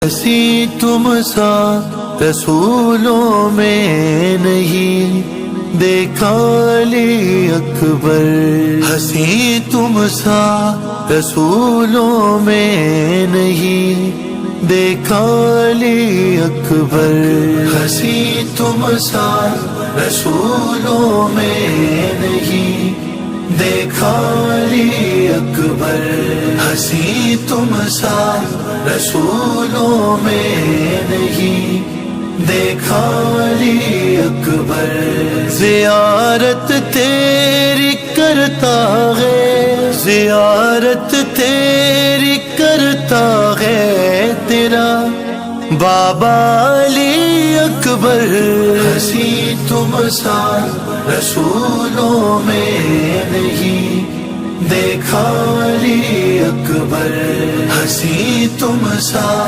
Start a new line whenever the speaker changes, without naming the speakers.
हंसी तुम सा रसूलों में नहीं देखा अली अकबर। हंसी तुम सा रसूलों में नहीं देखा अली अकबर। हंसी तुम सा रसूलों में नहीं देखा अली अकबर। हंसी तुम सा रसूलों में नहीं देखा अली अकबर। ज़ियारत तेरी करता है, ज़ियारत तेरी करता है तेरा बाबा अली अकबर। हंसी तुम सा रसूलों में नहीं देखा अली अकबर। हंसी तुम सा